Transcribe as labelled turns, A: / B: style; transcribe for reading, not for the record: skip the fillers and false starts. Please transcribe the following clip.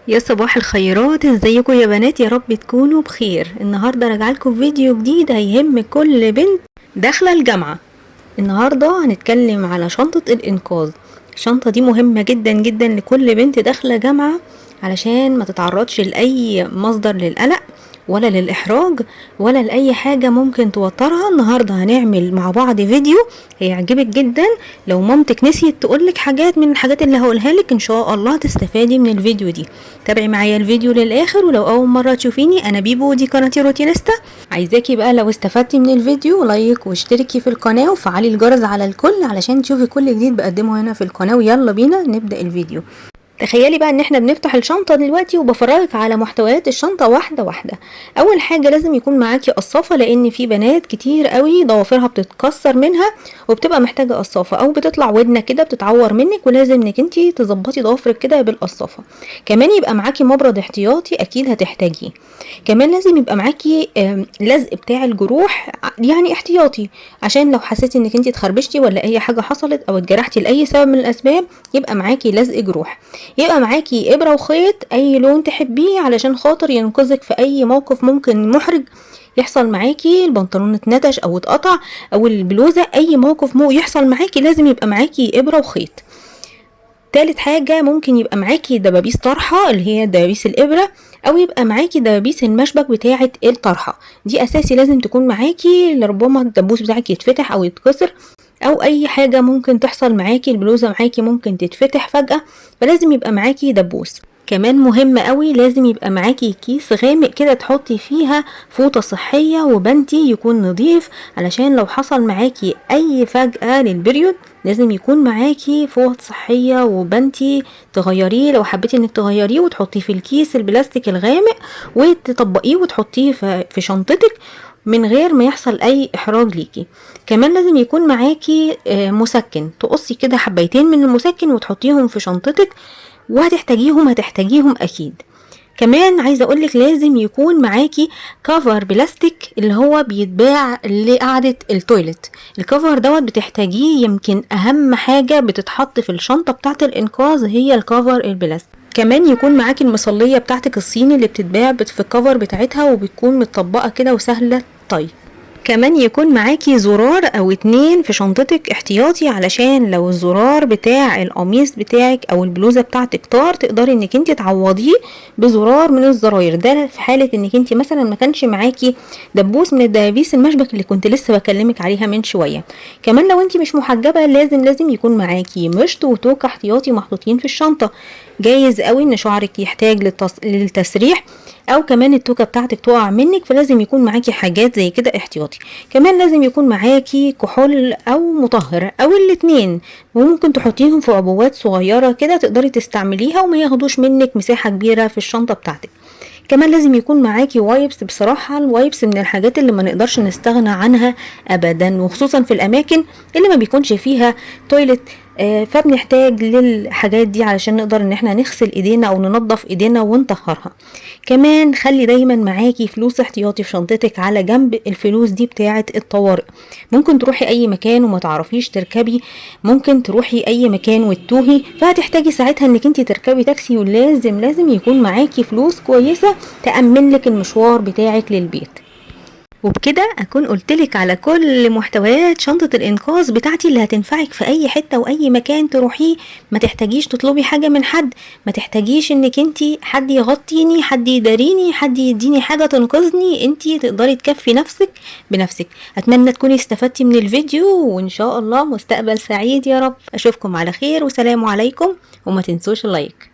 A: يا صباح الخيرات، ازيكم يا بنات؟ يا رب تكونوا بخير. النهارده راجعه لكم فيديو جديد هيهم كل بنت داخله الجامعه. النهارده هنتكلم على شنطه الانقاذ. الشنطه دي مهمه جدا جدا لكل بنت داخله جامعه علشان ما تتعرضش لاي مصدر للقلق ولا للإحراج ولا لأي حاجة ممكن توترها. النهاردة هنعمل مع بعض فيديو هيعجبك جدا. لو مامتك نسيت تقولك حاجات من الحاجات اللي هقولها لك إن شاء الله تستفادي من الفيديو دي. تابعي معايا الفيديو للآخر. ولو أول مرة تشوفيني، أنا بيبو ودي قناتي روتينستا. عايزاكي بقى لو استفدتي من الفيديو لايك واشتركي في القناة وفعلي الجرس على الكل علشان تشوفي كل جديد بقدمه هنا في القناة. ويلا بينا نبدأ الفيديو. تخيلي بقى ان احنا بنفتح الشنطة دلوقتي وبفرجك على محتويات الشنطة واحدة واحدة. اول حاجة لازم يكون معاكي قصافة، لان في بنات كتير قوي ضوافرها بتتكسر منها وبتبقى محتاجة قصافة، او بتطلع ودنة كده بتتعور منك ولازم انك انتي تظبطي ضوافرك كده بالقصافة. كمان يبقى معاكي مبرد احتياطي اكيد هتحتاجيه. كمان لازم يبقى معاكي لزق بتاع الجروح يعني احتياطي، عشان لو حسيتي انك انتي اتخربشتي ولا اي حاجة حصلت او اتجرحتي لاي سبب من الاسباب يبقى معاكي لزق جروح. يبقى معاكي ابرة وخيط اي لون تحبيه علشان خاطر ينقذك في اي موقف ممكن محرج يحصل معاكي. البنطلون اتنتش او اتقطع او البلوزة، اي موقف يحصل معاكي لازم يبقى معاكي ابرة وخيط. تالت حاجة ممكن يبقى معاكي دبابيس طرحة اللي هي دبابيس الابرة، او يبقى معاكي دبابيس المشبك بتاعة الطرحة. دي اساسي لازم تكون معاكي لربما الدبوس بتاعك يتفتح او يتكسر او اي حاجة ممكن تحصل معاكي. البلوزة معاكي ممكن تتفتح فجأة، فلازم يبقى معاكي دبوس. كمان مهم قوي لازم يبقى معاكي كيس غامق كده تحطي فيها فوطة صحية وبنتي يكون نظيف، علشان لو حصل معاكي اي فجأة للبريود لازم يكون معاكي فوط صحية وبنتي تغيريه لو حبيتي انك تغيريه وتحطيه في الكيس البلاستيك الغامق وتطبقيه وتحطيه في شنطتك من غير ما يحصل اي احراج ليكي. كمان لازم يكون معاكي مسكن، تقصي كده حبيتين من المسكن وتحطيهم في شنطتك هتحتاجيهم اكيد. كمان عايزه اقولك لازم يكون معاكي كفر بلاستيك اللي هو بيتباع لقعده التويلت. الكفر دوت بتحتاجيه، يمكن اهم حاجه بتتحط في الشنطه بتاعه الانقاذ هي الكفر البلاستيك. كمان يكون معاكي المصليه بتاعتك الصيني اللي بتتباع في الكفر بتاعتها وبتكون متطبقه كده وسهله. طيب كمان يكون معاكي زرار او 2 في شنطتك احتياطي، علشان لو الزرار بتاع القميص بتاعك او البلوزة بتاعتك طار تقدري انك انت تعوضيه بزرار من الزراير. ده في حالة انك انت مثلا ما كانش معاكي دبوس من الدبابيس المشبك اللي كنت لسه بكلمك عليها من شوية. كمان لو انت مش محجبة لازم يكون معاكي مشط وتوك احتياطي محطوطين في الشنطة. جايز قوي ان شعرك يحتاج للتسريح او كمان التوكه بتاعتك تقع منك، فلازم يكون معاكي حاجات زي كده احتياطي. كمان لازم يكون معاكي كحول او مطهر او الاتنين، وممكن تحطيهم في عبوات صغيره كده تقدري تستعمليها وما ياخدوش منك مساحه كبيره في الشنطه بتاعتك. كمان لازم يكون معاكي وايبس. بصراحة الوايبس من الحاجات اللي ما نقدرش نستغنى عنها ابدا، وخصوصا في الاماكن اللي ما بيكونش فيها تويلت. فبنحتاج للحاجات دي علشان نقدر ان احنا نغسل ايدينا او ننظف ايدينا ونطهرها. كمان خلي دايما معاكي فلوس احتياطي في شنطتك على جنب. الفلوس دي بتاعة الطوارئ، ممكن تروحي اي مكان وما تعرفيش تركبي، ممكن تروحي اي مكان وتتوهي فهتحتاجي ساعتها انك انت تركبي تاكسي، ولازم يكون معاكي فلوس كويسة تأمن لك المشوار بتاعك للبيت. وبكده اكون قلتلك على كل محتويات شنطة الانقاذ بتاعتي اللي هتنفعك في اي حتة واي مكان تروحيه. ما تحتاجيش تطلبي حاجة من حد، ما تحتاجيش انك انتي حد يغطيني، حد يداريني، حد يديني حاجة تنقذني. انتي تقدري تكفي نفسك بنفسك. اتمنى تكوني استفدتي من الفيديو، وان شاء الله مستقبل سعيد يا رب. اشوفكم على خير وسلام عليكم، وما تنسوش اللايك.